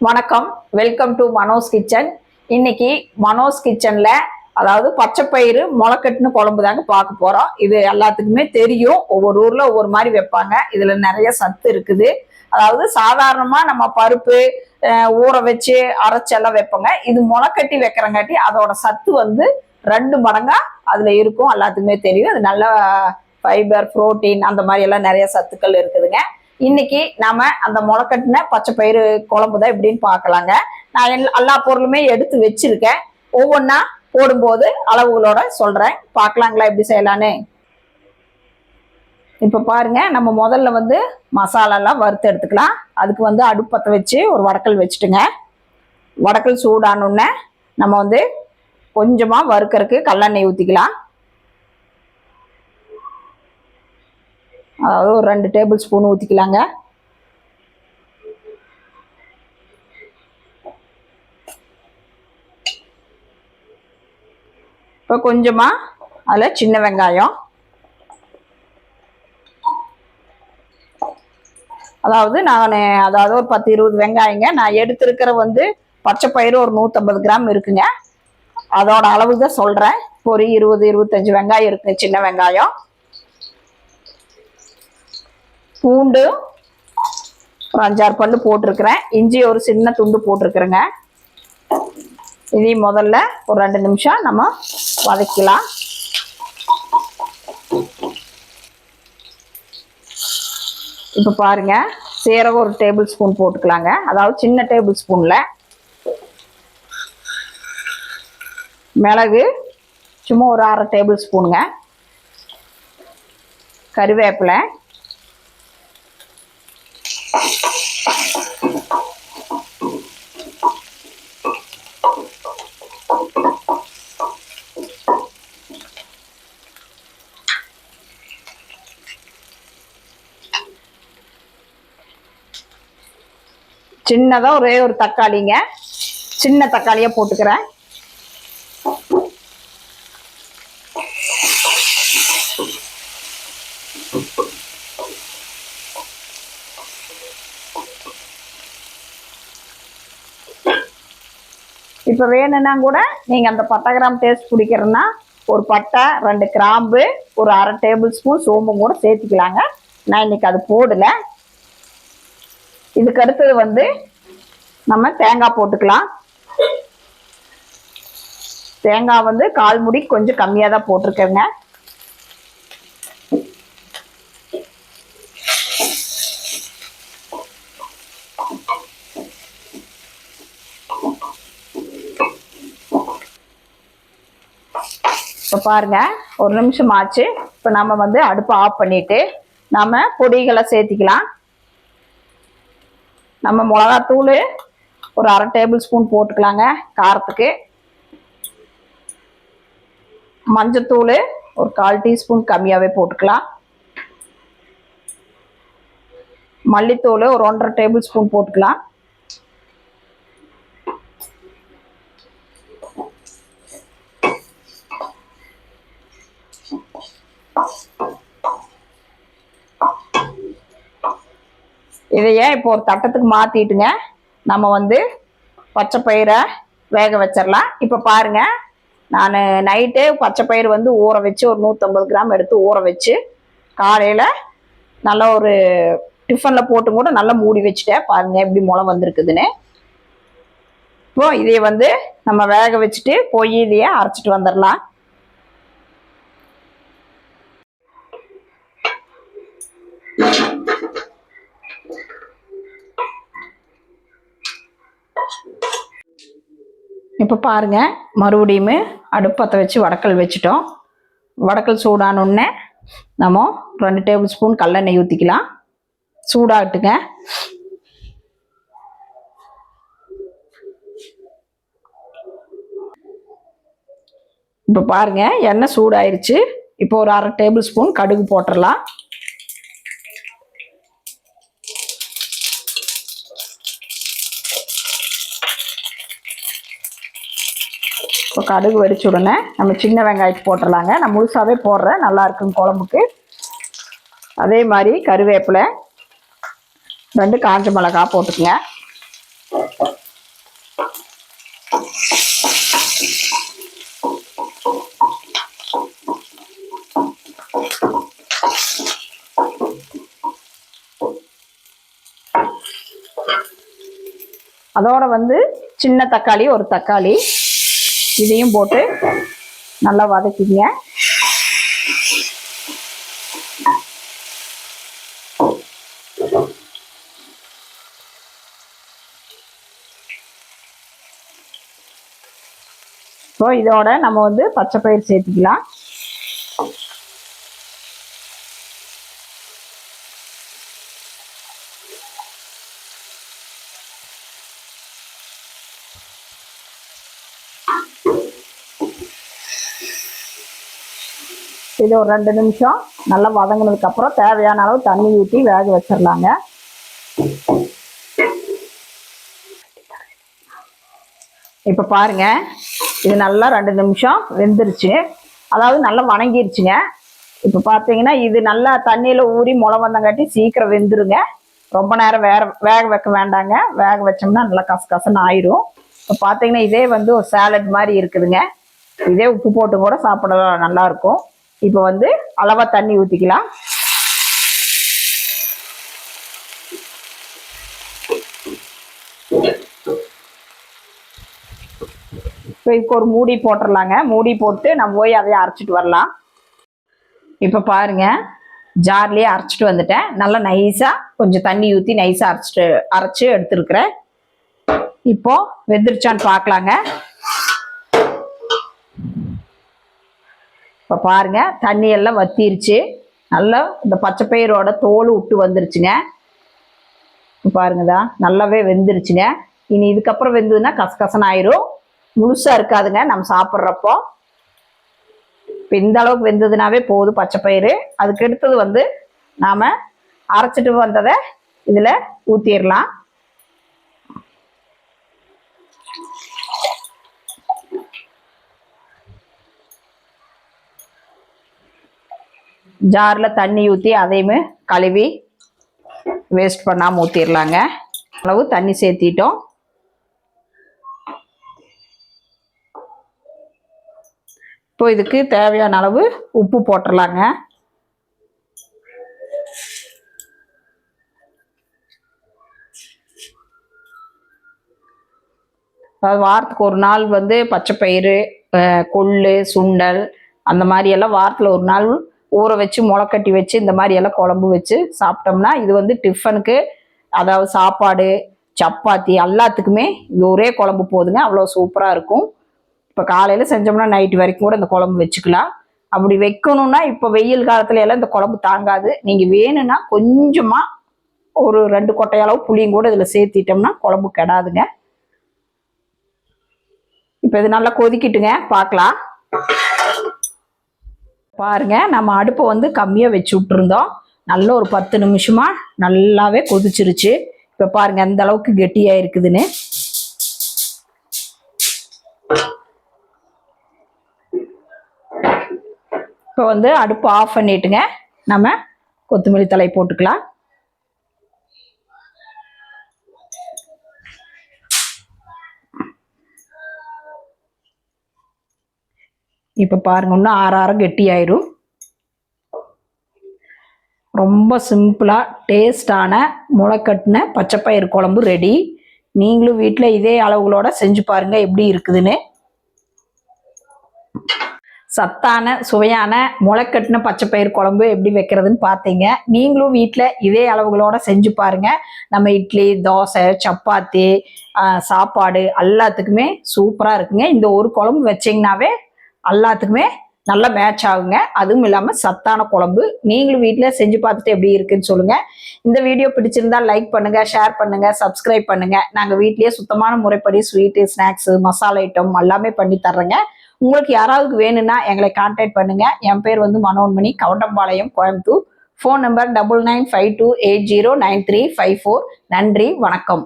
வணக்கம், welcome to Mano's kitchen. இன்னைக்கு மனோஸ் கிச்சன்ல அதாவது பச்சைப்பயிறு முளைக்கட்டுன்னு குழம்பு தாங்க பார்க்க போறோம். இது எல்லாத்துக்குமே தெரியும், ஒவ்வொரு ஊர்ல ஒவ்வொரு மாதிரி வைப்பாங்க. இதுல நிறைய சத்து இருக்குது. அதாவது சாதாரணமா நம்ம பருப்பு ஊற வச்சு அரைச்செல்லாம் வைப்போங்க. இது முளைக்கட்டி வைக்கிறங்காட்டி அதோட சத்து வந்து 2 மடங்கா அதுல இருக்கும். எல்லாத்துக்குமே தெரியும். அது நல்ல ஃபைபர், புரோட்டீன் அந்த மாதிரி எல்லாம் நிறைய சத்துக்கள் இருக்குதுங்க. இன்னைக்கு நாம அந்த முளைக்கட்டின பச்சை பயிறு குழம்பு தான் எப்படின்னு பார்க்கலாங்க. நான் எல்லா பொருளுமே எடுத்து வச்சிருக்கேன். ஒவ்வொன்றா போடும்போது அளவுகளோட சொல்றேன். பார்க்கலாங்களா எப்படி செய்யலான்னு. இப்போ பாருங்க, நம்ம முதல்ல வந்து மசாலாலாம் வறுத்து எடுத்துக்கலாம். அதுக்கு வந்து அடுப்பத்தை வச்சு ஒரு வடக்கல் வச்சுட்டுங்க. வடக்கல் சூடானோடனே நம்ம வந்து கொஞ்சமாக வறுக்கறதுக்கு கல்லெண்ணெய் ஊற்றிக்கலாம். அதாவது ஒரு 2 டேபிள் ஸ்பூன் ஊற்றிக்கலாங்க. இப்போ கொஞ்சமாக அதில் சின்ன வெங்காயம், அதாவது ஒரு 10-20 வெங்காயங்க. நான் எடுத்திருக்கிற வந்து பச்சை பயிறு ஒரு 150 கிராம் இருக்குங்க. அதோட அளவு தான் சொல்கிறேன். ஒரு 20-25 வெங்காயம் இருக்குங்க, சின்ன வெங்காயம். பூண்டு ஒரு 5-6 பல்லு போட்டிருக்கிறேன். இஞ்சி ஒரு சின்ன துண்டு போட்டிருக்கிறேங்க. இதையும் முதல்ல ஒரு 2 நிமிஷம் நம்ம வதக்கலாம். இப்போ பாருங்க, சீரகம் ஒரு டேபிள் ஸ்பூன் போட்டுக்கலாங்க. அதாவது சின்ன டேபிள் ஸ்பூன்ல. மிளகு சும்மா ஒரு 1/2 டேபிள் ஸ்பூனுங்க. கருவேப்பிலை, சின்னதா ஒரே ஒரு தக்காளிங்க, சின்ன தக்காளியா போட்டுக்கிறேன். இப்போ வேணும்னா கூட நீங்க அந்த 10 கிராம் டேஸ்ட் பிடிக்கிறதுனா ஒரு பட்டை, 2 கிராம்பு, ஒரு 1/2 டேபிள் ஸ்பூன் சோம்பும் கூட சேர்த்துக்கலாங்க. நான் இன்னைக்கு அது போடல. இதுக்கு அடுத்தது வந்து நம்ம தேங்காய் போட்டுக்கலாம். தேங்காய் வந்து 1/4 முடி கொஞ்சம் கம்மியாக தான் போட்டிருக்கேங்க. இப்போ பாருங்க, ஒரு நிமிஷம் ஆச்சு. இப்போ நம்ம வந்து அடுப்பை ஆஃப் பண்ணிட்டு நம்ம பொடிகளை சேர்த்திக்கலாம். நம்ம மிளகாத்தூள் ஒரு 1/2 டேபிள் ஸ்பூன் போட்டுக்கலாங்க காரத்துக்கு. மஞ்சத்தூள் ஒரு 1/4 டீஸ்பூன் கம்மியாகவே போட்டுக்கலாம். மல்லித்தூள் ஒரு 1.5 டேபிள் ஸ்பூன் போட்டுக்கலாம். இதையே இப்போ ஒரு தட்டத்துக்கு மாத்திட்டுங்க நம்ம வந்து பச்சை பயிரை வேக வச்சிடலாம். இப்போ பாருங்க, நான் நைட்டே பச்சை பயிறு வந்து ஊற வச்சு ஒரு 150 கிராம் எடுத்து ஊற வச்சு காலையில் நல்லா ஒரு டிஃபனில் போட்டு கூட நல்லா மூடி வச்சுட்டேன். பாருங்க எப்படி முளை வந்திருக்குதுன்னு. இப்போ இதையை வந்து நம்ம வேக வச்சுட்டு போய் இதையே அரைச்சிட்டு வந்துடலாம். இப்போ பாருங்க, மறுபடியும் அடுப்பத்தை வச்சு வடக்கல் வச்சுட்டோம். வடக்கல் சூடானோடனே நம்ம 2 டேபிள் ஸ்பூன் கல்லெண்ணெய் ஊற்றிக்கலாம். சூடாகட்டுங்க. இப்போ பாருங்க, எண்ணெய் சூடாயிருச்சு. இப்போ ஒரு 1/2 டேபிள் ஸ்பூன் கடுகு போட்டுடலாம். இப்போ கடுகு வெடிச்சு உடனே நம்ம சின்ன வெங்காயத்தை போட்டுடலாங்க. நான் முழுசாகவே போடுறேன், நல்லா இருக்கும் குழம்புக்கு. அதே மாதிரி கருவேப்பிலை, 2 காஞ்ச மிளகாய் போட்டுக்குங்க. அதோட வந்து சின்ன தக்காளி ஒரு தக்காளி இதையும் போட்டு நல்லா வதக்கிங்க. ஸோ இதோட நம்ம வந்து பச்சை பயிர் சேர்த்துக்கலாம். இது ஒரு 2 நிமிஷம் நல்லா வதங்கினதுக்கு அப்புறம் தேவையான அளவு தண்ணி ஊற்றி வேக வச்சிடலாங்க. இப்போ பாருங்க, இது நல்லா 2 நிமிஷம் வெந்துருச்சு, அதாவது நல்லா வணங்கிருச்சுங்க. இப்போ பார்த்தீங்கன்னா இது நல்லா தண்ணியில் ஊறி முளை வந்தங்காட்டி சீக்கிரம் வெந்துருங்க. ரொம்ப நேரம் வேக வைக்க வேண்டாங்க. வேக வச்சோம்னா நல்லா கசகசன்னு ஆயிரும். இப்போ பார்த்தீங்கன்னா இதே வந்து ஒரு சாலட் மாதிரி இருக்குதுங்க. இதே உப்பு போட்டு கூட சாப்பிட நல்லா இருக்கும். இப்போ வந்து அளவா தண்ணி ஊற்றிக்கலாம். இப்போ இதுக்கு ஒரு மூடி போட்டுடலாங்க. மூடி போட்டு நம்ம போய் அதையே அரைச்சிட்டு வரலாம். இப்போ பாருங்க, ஜார்லேயே அரைச்சிட்டு வந்துட்டேன். நல்லா நைஸாக கொஞ்சம் தண்ணி ஊற்றி நைஸாக அரைச்சி எடுத்துருக்குறேன். இப்போ வெந்துருச்சான்னு பார்க்கலாங்க. இப்போ பாருங்க, தண்ணி எல்லாம் வத்திருச்சு. நல்லா இந்த பச்சை பயிரோட தோல் விட்டு வந்துருச்சுங்க. பாருங்கதா நல்லாவே வெந்துருச்சுங்க. இனி இதுக்கப்புறம் வெந்ததுன்னா கசகசன்னு ஆயிரும், முழுசா இருக்காதுங்க நம்ம சாப்பிட்றப்போ. இப்போ இந்த அளவுக்கு வெந்ததுனாவே போதும் பச்சை பயிறு. அதுக்கு அடுத்தது வந்து நாம அரைச்சிட்டு வந்ததை இதில் ஊற்றிடலாம். ஜாரில் தண்ணி ஊற்றி அதையுமே கழுவி வேஸ்ட் பண்ணாமல் ஊற்றிடலாங்க. அளவு தண்ணி சேர்த்திட்டோம். இப்போ இதுக்கு தேவையான அளவு உப்பு போட்டுடலாங்க. வாரத்துக்கு ஒரு நாள் வந்து பச்சை பயிறு, கொள்ளு, சுண்டல் அந்த மாதிரி எல்லாம் வாரத்தில் ஒரு நாள் ஊற வச்சு முளைக்கட்டி வச்சு இந்த மாதிரி எல்லாம் குழம்பு வச்சு சாப்பிட்டோம்னா இது வந்து டிஃபனுக்கு, அதாவது சாப்பாடு, சப்பாத்தி எல்லாத்துக்குமே இது ஒரே குழம்பு போதுங்க. அவ்வளோ சூப்பராக இருக்கும். இப்போ காலையில் செஞ்சோம்னா நைட்டு வரைக்கும் கூட இந்த குழம்பு வச்சுக்கலாம். அப்படி வைக்கணும்னா இப்போ வெயில் காலத்துல எல்லாம் இந்த குழம்பு தாங்காது. நீங்கள் வேணும்னா கொஞ்சமாக ஒரு 2 கொட்டை அளவு புளியும் கூட இதில் சேர்த்திட்டோம்னா குழம்பு கெடாதுங்க. இப்போ இது நல்லா கொதிக்கிட்டுங்க, பார்க்கலாம். பாருங்க, நம்ம அடுப்பை வந்து கம்மியாக வச்சு விட்டுருந்தோம். நல்ல ஒரு 10 நிமிஷமா நல்லாவே கொதிச்சிருச்சு. இப்போ பாருங்க எந்த அளவுக்கு கெட்டியா இருக்குதுன்னு. இப்போ வந்து அடுப்பு ஆஃப் பண்ணிட்டுங்க நம்ம கொத்தமல்லி தழை போட்டுக்கலாம். இப்போ பாருங்க, இன்னும் ஆற கெட்டி ஆயிரும். ரொம்ப சிம்பிளாக டேஸ்டான முளைக்கட்டின பச்சைப்பயிறு குழம்பு ரெடி. நீங்களும் வீட்டில் இதே அளவுகளோட செஞ்சு பாருங்க எப்படி இருக்குதுன்னு. சத்தான சுவையான முளைக்கட்டின பச்சைப்பயிறு குழம்பு எப்படி வைக்கிறதுன்னு பார்த்தீங்க. நீங்களும் வீட்டில் இதே அளவுகளோட செஞ்சு பாருங்க. நம்ம இட்லி, தோசை, சப்பாத்தி, சாப்பாடு எல்லாத்துக்குமே சூப்பராக இருக்குங்க. இந்த ஒரு குழம்பு வச்சிங்கனாவே எல்லாத்துக்குமே நல்லா மேட்ச் ஆகுங்க. அதுவும் இல்லாமல் சத்தான குழம்பு. நீங்களும் வீட்டில் செஞ்சு பார்த்துட்டு எப்படி இருக்குன்னு சொல்லுங்க. இந்த வீடியோ பிடிச்சிருந்தா லைக் பண்ணுங்க, ஷேர் பண்ணுங்க, சப்ஸ்கிரைப் பண்ணுங்க. நாங்கள் வீட்லேயே சுத்தமான முறைப்படி ஸ்வீட்டு, ஸ்நாக்ஸு, மசாலா ஐட்டம் எல்லாமே பண்ணி தர்றேங்க. உங்களுக்கு யாராவது வேணும்னா எங்களை கான்டாக்ட் பண்ணுங்க. என் பேர் வந்து மனோன்மணி, கவுண்டம்பாளையம், கோயம்புத்தூர். Phone number 9952809354. நன்றி, வணக்கம்.